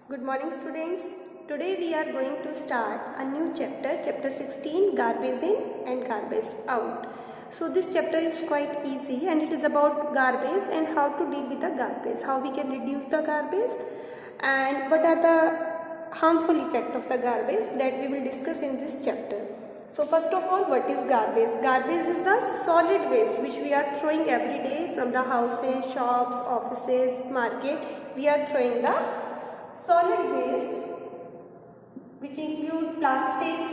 Good morning students. Today we are going to start a new chapter, chapter 16, garbage in and garbage out. So this chapter is quite easy and it is about garbage and how to deal with the garbage, how we can reduce the garbage and what are the harmful effects of the garbage that we will discuss in this chapter. So first of all, what is garbage? Garbage is the solid waste which we are throwing every day from the houses, shops, offices, market. We are throwing the solid waste which include plastics,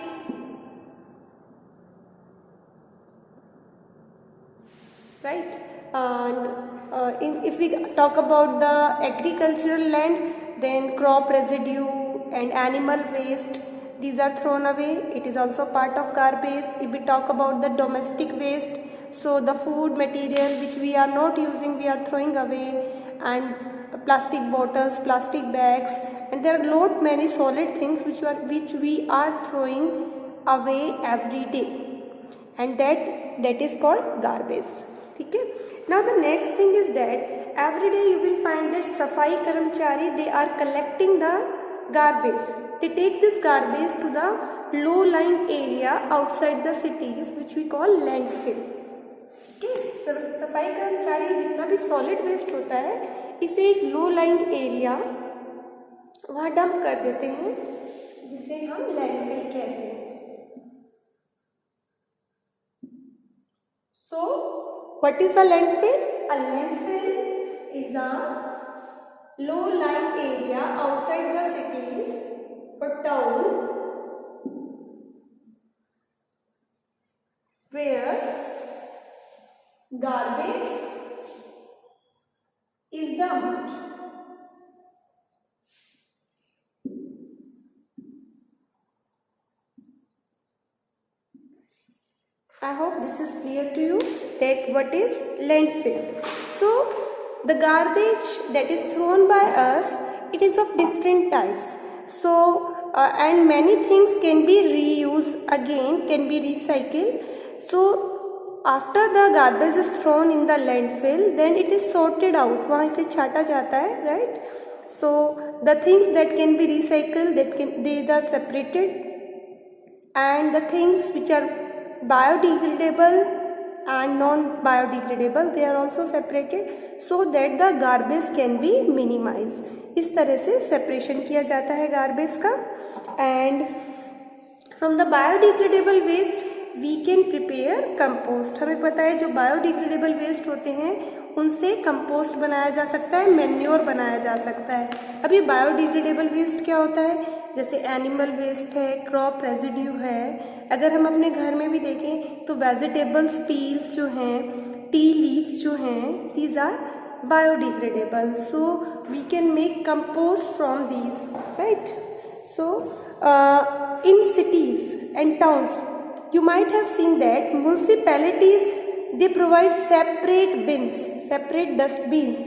right? And if we talk about the agricultural land, then crop residue and animal waste, these are thrown away. It is also part of garbage. If we talk about the domestic waste, so the food material which we are not using, we are throwing away, and plastic bottles, plastic bags, and there are lot many solid things which we are throwing away every day, and that is called garbage. Okay. Now the next thing is that every day you will find that Safai Karamchari, they are collecting the garbage. They take this garbage to the low-lying area outside the cities which we call landfill. Okay. सफाई कर्मचारी जितना भी solid waste होता है इसे एक low lying area वहाँ dump कर देते हैं जिसे हम लैंडफिल कहते हैं. So what is a landfill? A landfill is a low lying area outside the cities or town where garbage is dumped. I hope this is clear to you. Take what is landfill. So the garbage that is thrown by us, it is of different types. So and many things can be reused again, can be recycled. So after the garbage is thrown in the landfill, then it is sorted out. वहाँ इसे छाटा जाता है, right? So the things that can be recycled, they are separated, and the things which are biodegradable and non-biodegradable, they are also separated so that the garbage can be minimized. इस तरह से separation किया जाता है garbage का. And from the biodegradable waste we can prepare compost. हमें पता है जो biodegradable waste होते हैं उनसे compost बनाया जा सकता है, manure बनाया जा सकता है. अब ये biodegradable waste क्या होता है? जैसे एनिमल वेस्ट है, क्रॉप रेजिड्यू है. अगर हम अपने घर में भी देखें तो वेजिटेबल्स पील्स जो हैं, टी लीव्स जो हैं, these are biodegradable. So we can make compost from these, right? So in cities and towns you might have seen that municipalities, they provide separate bins, separate dustbins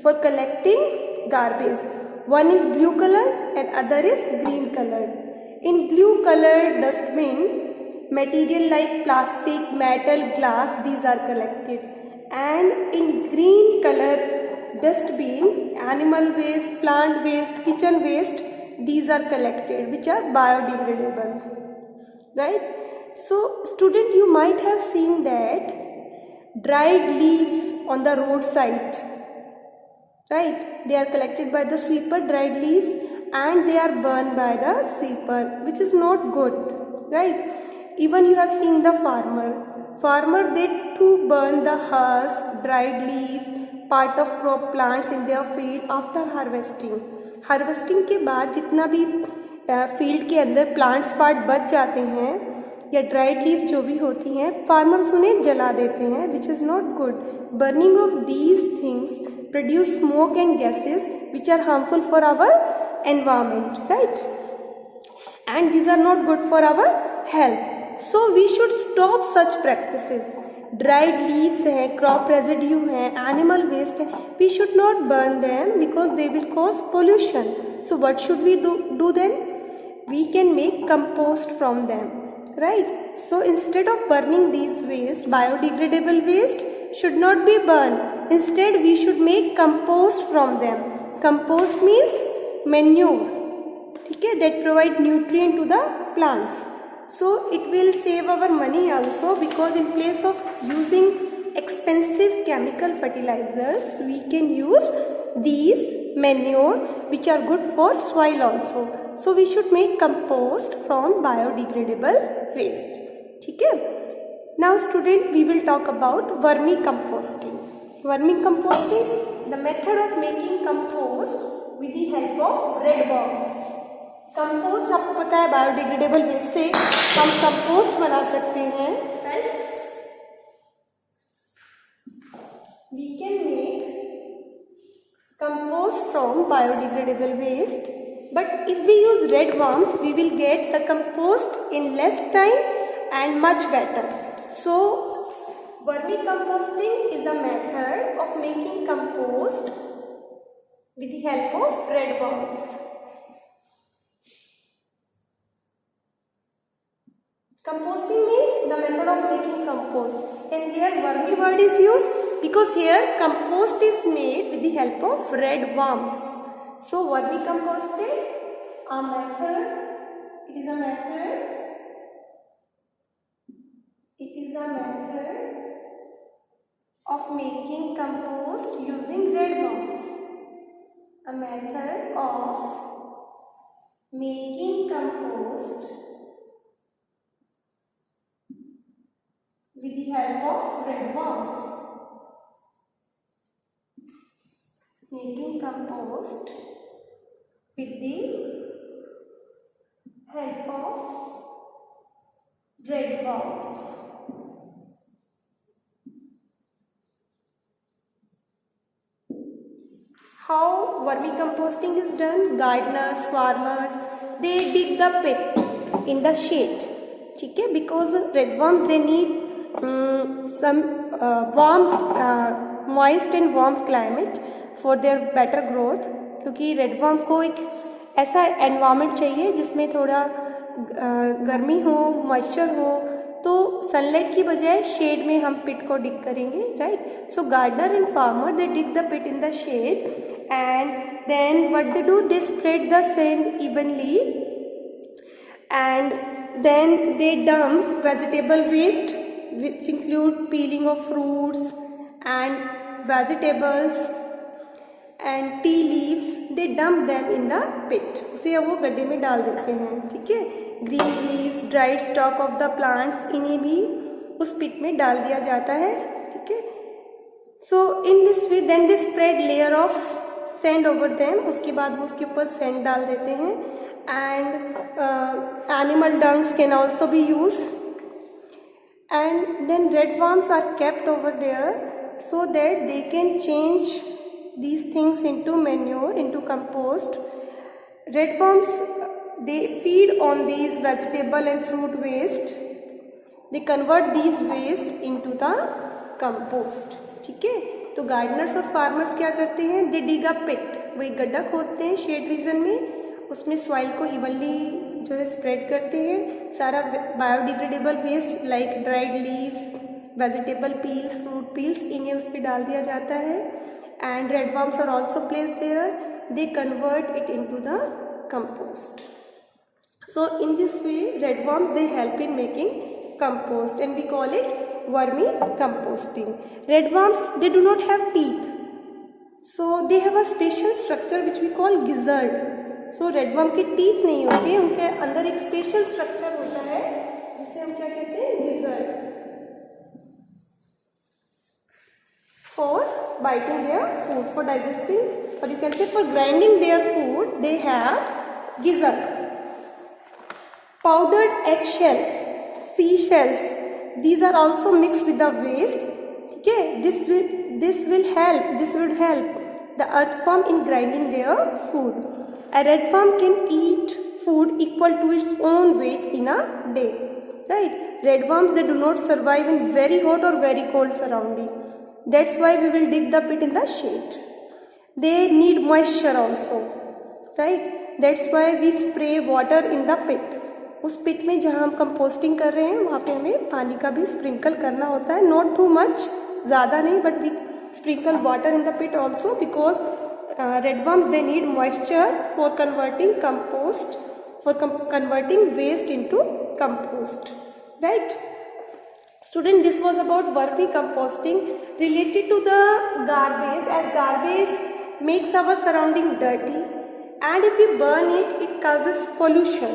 for collecting garbage. One is blue colored and other is green colored. In blue colored dustbin, material like plastic, metal, glass, these are collected. And in green color dustbin, animal waste, plant waste, kitchen waste, these are collected, which are biodegradable, right? So student, you might have seen that dried leaves on the roadside, right? They are collected by the sweeper, dried leaves, and they are burned by the sweeper, which is not good, right? Even you have seen the farmer, they too burn the husk, dried leaves, part of crop plants in their field after harvesting के बाद जितना भी field के अंदर plants part बच जाते हैं या ड्राइड लीफ जो भी होती हैं, फार्मर्स उन्हें जला देते हैं, which is not good. Burning of these things produce smoke and gases which are harmful for our environment, right? And these are not good for our health. So we should stop such practices. Dried leaves हैं, crop residue हैं, animal waste है, we should not burn them because they will cause pollution. So what should we do then? We can make compost from them, right? So instead of burning these waste, biodegradable waste should not be burned. Instead we should make compost from them. Compost means manure. ठीक है, that provide nutrient to the plants. So it will save our money also, because in place of using expensive chemical fertilizers, we can use these manure which are good for soil also. So we should make compost from biodegradable waste. ठीक है. Now student, we will talk about vermicomposting. Vermicomposting, the method of making compost with the help of red worms. Compost आपको पता है biodegradable waste से हम compost बना सकते हैं. Right, we can make compost from biodegradable waste, but if we use red worms we will get the compost in less time and much better. So vermicomposting is a method of making compost with the help of red worms. Composting means the method of making compost, and here vermi word is used because here compost is made with the help of red worms. So vermicomposting, a method, it is a method of making compost using red worms. A method of making compost with the help of red worms. Making compost with the help of red worms. How vermicomposting is done? Gardeners, farmers, they dig the pit in the shade. ठीक है, because red worms they need some warm, moist and warm climate for their better growth. क्योंकि red worm को एक ऐसा environment चाहिए जिसमें थोड़ा गर्मी हो, moisture हो, तो सनलाइट की बजाय शेड में हम पिट को डिग करेंगे. Right, so gardener and farmer they dig the pit in the shed, and then what they do, they spread the sand evenly, and then they dump vegetable waste which include peeling of fruits and vegetables and tea leaves. They dump them in the pit. उसे वो गड्ढे में डाल देते हैं. ठीक है, green leaves, dried stock of the plants, इन्हें भी उस पिट में डाल दिया जाता है. ठीक है, so in this way then they spread layer of sand over them. उसके बाद वो उसके ऊपर सैंड डाल देते हैं. And animal dungs can also be use, and then red worms are kept over there so that they can change these things into manure, into compost. Red worms, they feed on these vegetable and fruit waste. They convert these waste into the compost. ठीक है, तो Gardner's और farmers क्या करते हैं, दे डिग अ पिट. वो एक गड्ढा खोदते हैं शेड रीजन में, उसमें सॉइल को इवनली जो है स्प्रेड करते हैं. सारा biodegradable waste like dried leaves, vegetable peels, fruit peels, इन्हें उस पर डाल दिया जाता है. And red worms are also placed there. They convert it into the compost. So in this way red worms they help in making compost, and we call it vermicomposting. Red worms, they do not have teeth, so they have a special structure which we call gizzard. So red worm के teeth नहीं होते हैं, उनके अंदर एक special structure होता है जिसे हम क्या कहते हैं, gizzard. For biting their food, for digesting, or you can say for grinding their food, they have gizzard. Powdered eggshell, seashells, these are also mixed with the waste. Okay, this would help the earthworm in grinding their food. A red worm can eat food equal to its own weight in a day. Right, red worms, they do not survive in very hot or very cold surrounding. That's why we will dig the pit in the shade. They need moisture also, right? That's why we spray water in the pit. उस पिट में जहाँ हम composting कर रहे हैं वहाँ पे हमें पानी का भी स्प्रिंकल करना होता है. नॉट टू मच, ज़्यादा नहीं, but we sprinkle water in the pit also because red worms they need moisture for converting compost for converting waste into compost, right? Student, this was about vermicomposting related to the garbage, as garbage makes our surrounding dirty, and if we burn it, it causes pollution,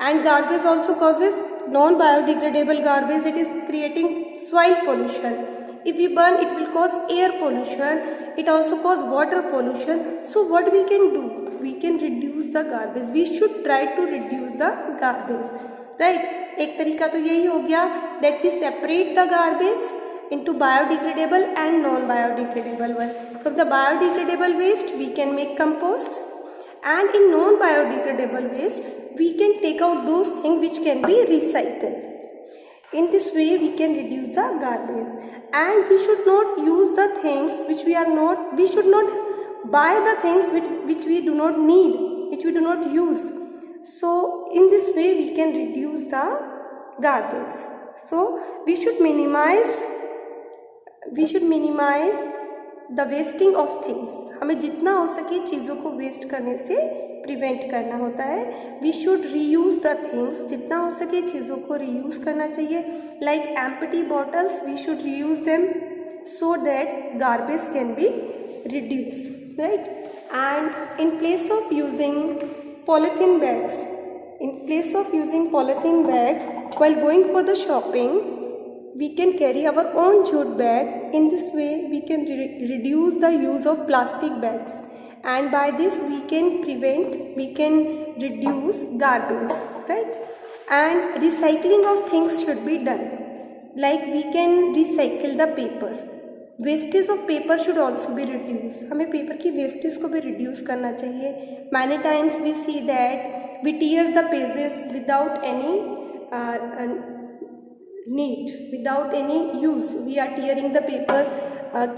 and garbage also causes non-biodegradable garbage. It is creating soil pollution. If we burn, it will cause air pollution. It also cause water pollution. So what we can do? We can reduce the garbage. We should try to reduce the garbage, right? एक तरीका तो यही हो गया that we separate the garbage into biodegradable and non-biodegradable one. From the biodegradable waste, we can make compost, and in non-biodegradable waste, we can take out those things which can be recycled. In this way, we can reduce the garbage, and we should not use the things which we are not. We should not buy the things which we do not need, which we do not use. So in this way, we can reduce the garbage. So we should minimize the wasting of things. हमें जितना हो सके चीज़ों को waste करने से prevent करना होता है. We should reuse the things. जितना हो सके चीज़ों को रीयूज़ करना चाहिए. Like empty bottles, we should reuse them so that garbage can be reduced, right? And in place of using polythene bags while going for the shopping, we can carry our own jute bag. In this way, we can reduce the use of plastic bags, and by this we can reduce garbage, right? And recycling of things should be done. Like we can recycle the paper. Wastage of paper should also be reduced. हमें paper की wastage को भी reduce करना चाहिए. Many times we see that we tear the pages without any need, without any use. We are tearing the paper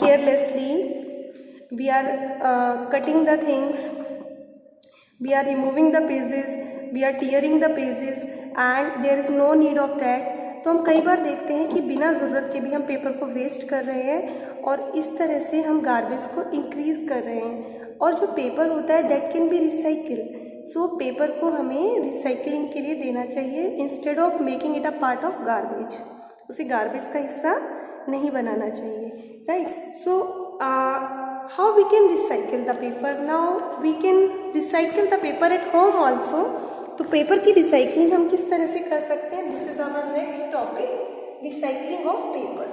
carelessly. We are cutting the things. We are removing the pages. We are tearing the pages, and there is no need of that. तो हम कई बार देखते हैं कि बिना ज़रूरत के भी हम पेपर को वेस्ट कर रहे हैं, और इस तरह से हम गार्बेज को इंक्रीज़ कर रहे हैं. और जो पेपर होता है that can be recycle. So paper को हमें रिसाइकलिंग के लिए देना चाहिए instead of making it a part of garbage. उसे गार्बेज का हिस्सा नहीं बनाना चाहिए, right? So how we can recycle the paper? Now we can recycle the paper at home also. तो पेपर की रिसाइकलिंग हम किस तरह से कर सकते हैं? This is our next topic, recycling of paper.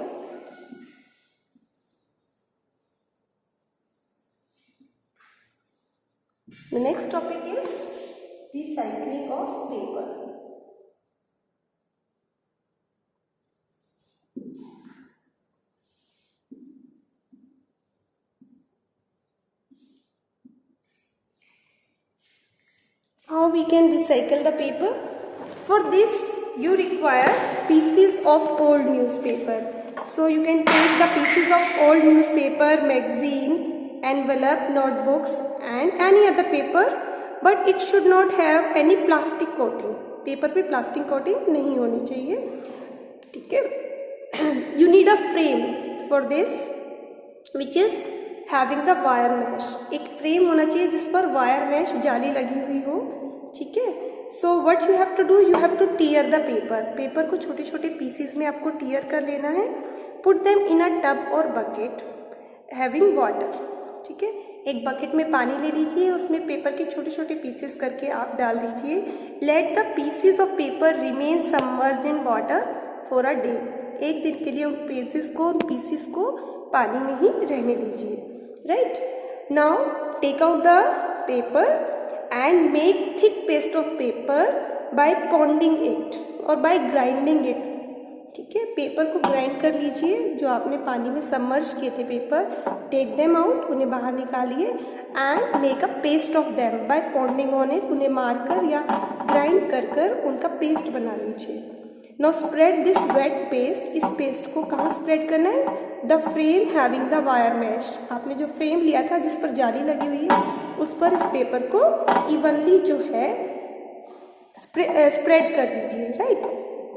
The next topic is recycling of paper. How we can recycle the paper? For this you require pieces of old newspaper. So you can take the pieces of old newspaper, magazine, envelope, notebooks and any other paper, but it should not have any plastic coating. Paper पे plastic coating नहीं होनी चाहिए, ठीक है? You need a frame for this, which is having the wire mash. एक frame होना चाहिए जिस पर वायर मैश जाली लगी हुई हो, ठीक है? So what you have to do, you have to tear the paper. Paper को छोटे छोटे पीसीज में आपको टीयर कर लेना है. Put them in a tub और बकेट हैविंग वाटर, ठीक है? एक बकेट में पानी ले लीजिए, उसमें पेपर के छोटे छोटे पीसेस करके आप डाल दीजिए. Let the pieces of paper remain submerge in water for a day. एक दिन के लिए उन पीसेस को पानी में ही रहने दीजिए, right? Now take out the paper and make thick paste of paper by pounding it or by grinding it, ठीक है? पेपर को ग्राइंड कर लीजिए, जो आपने पानी में सबमर्ज किए थे पेपर, टेक देम आउट, उन्हें बाहर निकालिए, and make a paste of them by पॉन्डिंग on it. उन्हें मारकर या ग्राइंड कर कर उनका पेस्ट बना लीजिए. Now spread this wet paste. इस पेस्ट को कहाँ स्प्रेड करना है? The frame having the wire mesh. आपने जो फ्रेम लिया था जिस पर जाली लगी हुई है, उस पर इस पेपर को इवनली जो है स्प्रेड कर दीजिए, right?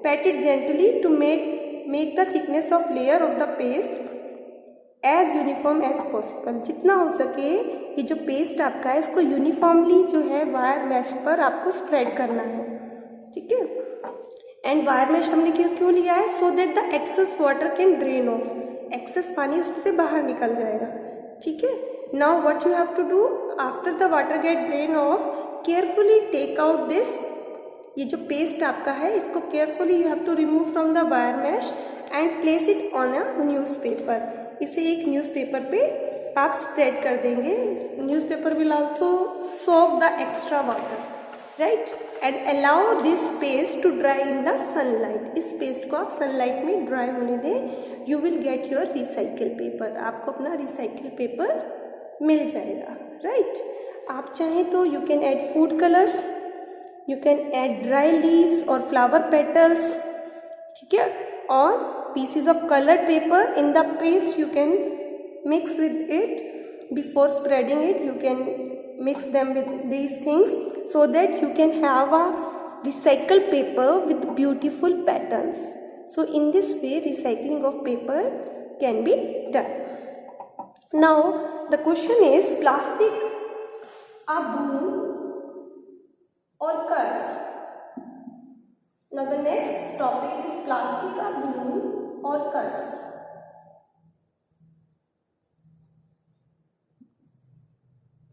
Pat it gently to make the thickness of layer of the paste as uniform as possible, जितना हो सके ये जो पेस्ट आपका है इसको यूनिफॉर्मली जो है वायर मैश पर आपको स्प्रेड करना है, ठीक है। एंड वायर मैश हमने क्यों लिया है, so that the excess water can drain off, excess पानी उसमें से बाहर निकल जाएगा, ठीक है। Now what you have to do, after the water get drain off, carefully take out this, ये जो पेस्ट आपका है इसको carefully you have to remove from the wire mesh and place it on a newspaper, इसे एक newspaper पे आप spread कर देंगे। Newspaper will also soak the extra water, right, and allow this paste to dry in the sunlight, इस paste को आप sunlight में ड्राई होने दें। You will get your recycle paper, आपको अपना रिसाइकिल पेपर मिल जाएगा, राइट। आप चाहें तो you can add food colours, you can add dry leaves और फ्लावर पेटल्स, ठीक है, और pieces of colored paper in the paste you can mix with it. Before spreading it you can mix them with these things so that you can have a recycled paper with beautiful patterns. So in this way recycling of paper can be done. Now the question is plastic a boon or curse? Now the next topic is plastic a boon or curse.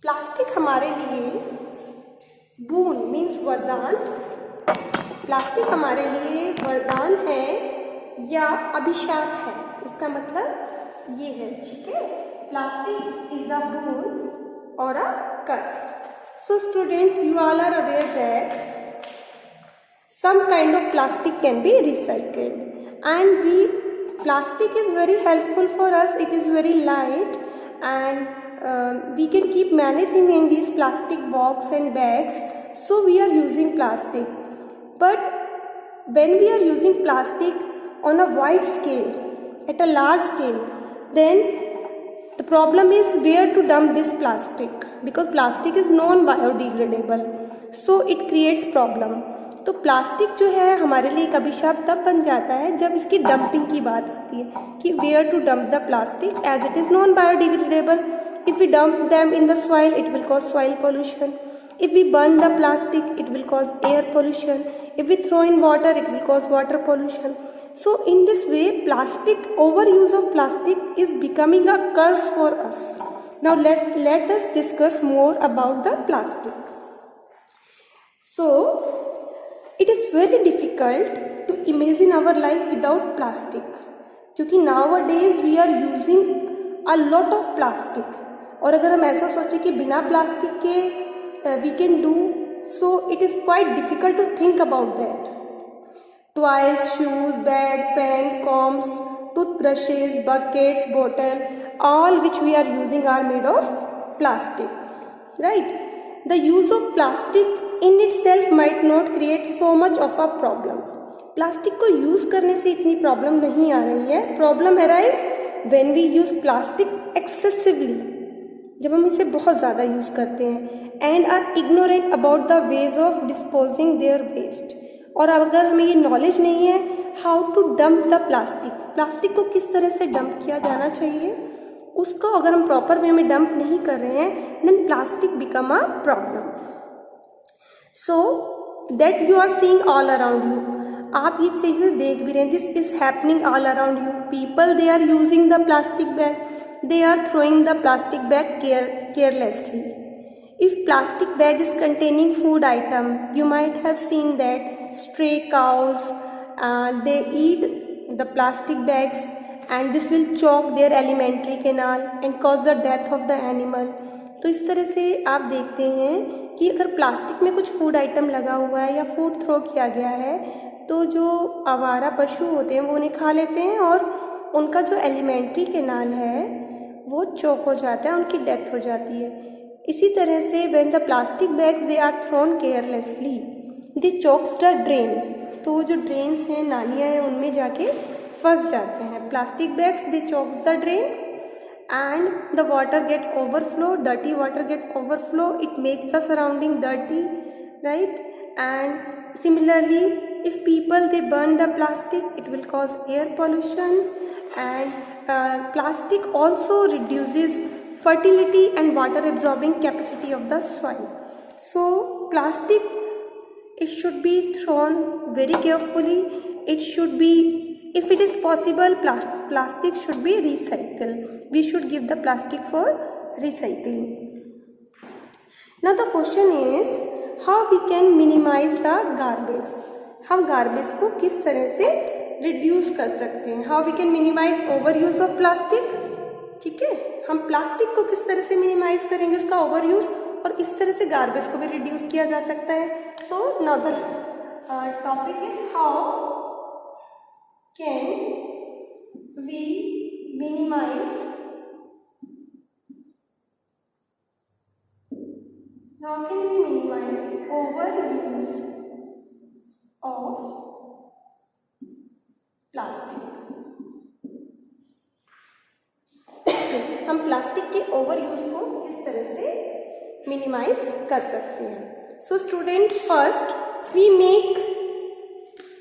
Plastic हमारे लिए बून means वरदान, plastic हमारे लिए वरदान है या अभिशाप है, इसका मतलब ये है, ठीक है। प्लास्टिक इज अ बून और a curse. So students you all are aware that some kind of plastic can be recycled and plastic is very helpful for us, it is very light and we can keep many things in these plastic box and bags, so we are using plastic. But when we are using plastic on a wide scale, at a large scale, then the problem is where to dump this plastic, because plastic is non-biodegradable, so it creates problem. तो plastic जो है हमारे लिए एक अभिशाप तब बन जाता है जब इसकी डंपिंग की बात आती है कि where to dump the plastic as it is non biodegradable. If we dump them in the soil it will cause soil pollution, if we burn the plastic it will cause air pollution, if we throw in water it will cause water pollution. So in this way plastic, overuse of plastic is becoming a curse for us. Now let us discuss more about the plastic. So it is very difficult to imagine our life without plastic, क्योंकि nowadays we are using a lot of plastic. और अगर हम ऐसा सोचें कि बिना plastic के we can do, so it is quite difficult to think about that. Toys, shoes, bag, pen, combs, toothbrushes, buckets, bottle, all which we are using are made of plastic, right? The use of plastic in itself might not create so much of a problem. Plastic को use करने से इतनी problem नहीं आ रही है. Problem arise when we use plastic excessively, जब हम इसे बहुत ज़्यादा यूज़ करते हैं, and are ignorant about the ways of disposing their waste. और अगर हमें ये नॉलेज नहीं है how to dump the plastic, plastic को किस तरह से डंप किया जाना चाहिए, उसको अगर हम प्रॉपर वे में डंप नहीं कर रहे हैं, then plastic become a problem. So that you are seeing all around you, आप ये चीज़ें देख भी रहे हैं. This is happening all around you. People they are using the plastic bag, they are throwing the plastic bag carelessly. If plastic bag is containing food item, you might have seen that stray cows, they eat the plastic bags and this will choke their alimentary canal and cause the death of the animal. तो इस तरह से आप देखते हैं कि अगर plastic में कुछ फूड आइटम लगा हुआ है या फूड थ्रो किया गया है तो जो आवारा पशु होते हैं वो उन्हें खा लेते हैं और उनका जो एलिमेंट्री कैनाल है वो चोक हो जाता है, उनकी डेथ हो जाती है. इसी तरह से when the plastic bags they are thrown carelessly they chokes the drain, तो वो जो ड्रेन्स हैं, नालियाँ हैं, उनमें जाके फंस जाते हैं. Plastic bags they chokes the drain and the water get overflow, dirty water get overflow, it makes the surrounding dirty, right. And similarly if people they burn the plastic, it will cause air pollution, and plastic also reduces fertility and water absorbing capacity of the soil. So plastic, it should be thrown very carefully. It should be, if it is possible, plastic should be recycled. We should give the plastic for recycling. Now the question is how we can minimize the garbage. हम garbage को किस तरह से reduce कर सकते हैं. How we can minimize over use of plastic. ठीक है, हम प्लास्टिक को किस तरह से मिनिमाइज करेंगे, उसका ओवर यूज, और इस तरह से गार्बेज को भी रिड्यूस किया जा सकता है. So now the topic is how can we minimize, how can we minimize overuse of plastic. हम प्लास्टिक के ओवर यूज को किस तरह से मिनिमाइज कर सकते हैं. So student, first we make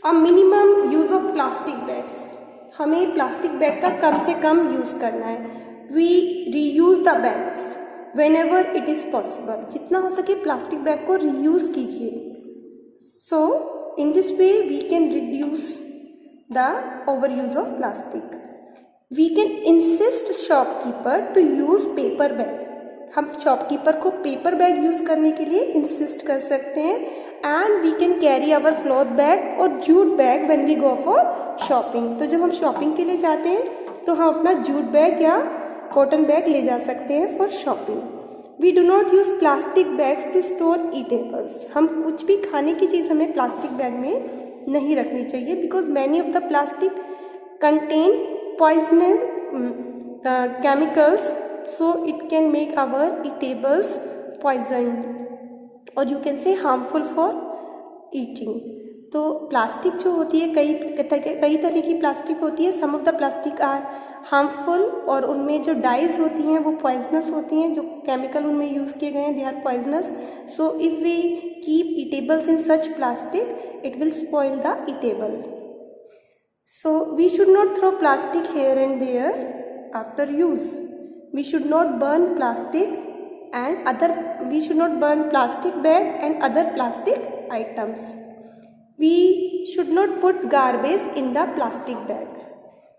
a minimum use of plastic bags. हमें प्लास्टिक बैग का कम से कम यूज करना है. We reuse the bags whenever it is possible. जितना हो सके प्लास्टिक बैग को रीयूज कीजिए. So in this way we can reduce the over use of plastic. We can insist shopkeeper to use paper bag. हम shopkeeper को paper bag use करने के लिए इंसिस्ट कर सकते हैं. And we can carry our cloth bag और jute bag when we go for shopping. तो जब हम शॉपिंग के लिए जाते हैं तो हम अपना जूट बैग या कॉटन बैग ले जा सकते हैं for shopping. We do not use plastic bags to store eatables. हम कुछ भी खाने की चीज़ हमें प्लास्टिक बैग में नहीं रखनी चाहिए, because many of the plastic contain poisonous chemicals, so it can make our eatables poisoned और you can say harmful for eating. तो प्लास्टिक जो होती है, कई तरह की प्लास्टिक होती है. Some of the plastic are harmful, और उनमें जो डाइज होती हैं वो पॉइजनस होती हैं. जो केमिकल उनमें यूज़ किए गए हैं they are poisonous. So if we keep eatables in such plastic it will spoil the eatable. So we should not throw plastic here and there after use. We should not burn plastic and other, we should not burn plastic bag and other plastic items. We should not put garbage in the plastic bag.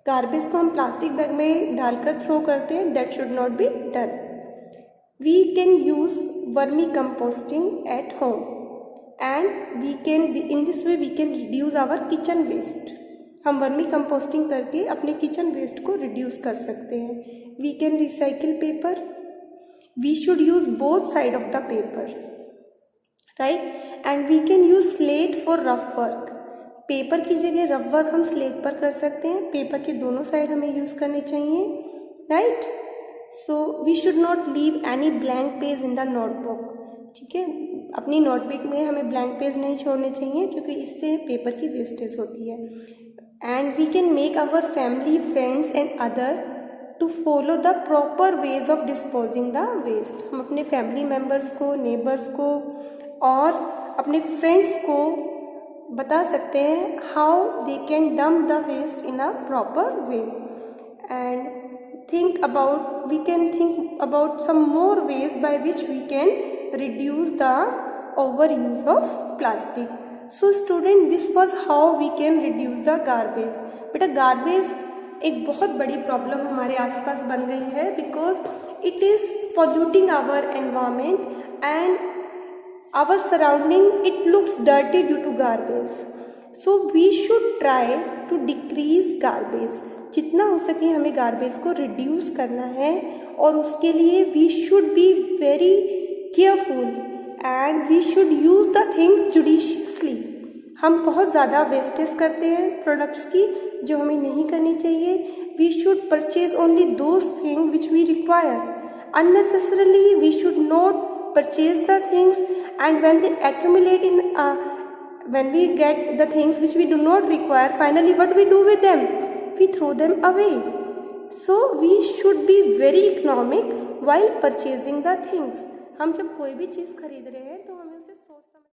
गार्बेज को हम plastic bag में डालकर throw करते हैं. That should not be done. We can use vermicomposting at home and we can, in this way we can reduce our kitchen waste. हम vermicomposting करके अपने किचन वेस्ट को reduce कर सकते हैं. We can recycle paper. We should use both side of the paper, right? And we can use slate for rough work. Paper की जगह rough work हम स्लेट पर कर सकते हैं. पेपर के दोनों साइड हमें यूज़ करने चाहिए, right? So we should not leave any blank page in the notebook. ठीक है, अपनी नोटबुक में हमें ब्लैंक पेज नहीं छोड़ने चाहिए क्योंकि इससे पेपर की वेस्टेज होती है. And we can make our family, friends and other to follow the proper ways of disposing the waste. हम अपने फैमिली मेम्बर्स को, नेबर्स को और अपने फ्रेंड्स को बता सकते हैं how they can dump the waste in a proper way. And we can think about some more ways by which we can reduce the over use of plastic. So student, this was how we can reduce the garbage. बेटा, garbage एक बहुत बड़ी problem हमारे आसपास बन गई है because it is polluting our environment and our surrounding. It looks dirty due to garbage. So we should try to decrease garbage. जितना हो सके हमें गार्बेज को रिड्यूस करना है और उसके लिए we should be very careful and we should use the things judiciously. हम बहुत ज़्यादा वेस्टेज करते हैं प्रोडक्ट्स की जो हमें नहीं करनी चाहिए. We should purchase only those thing which we require. Unnecessarily we should not purchase the things and when they accumulate in when we get the things which we do not require, finally what we do with them? We throw them away. So we should be very economic while purchasing the things. हम जब कोई भी चीज़ खरीद रहे हैं तो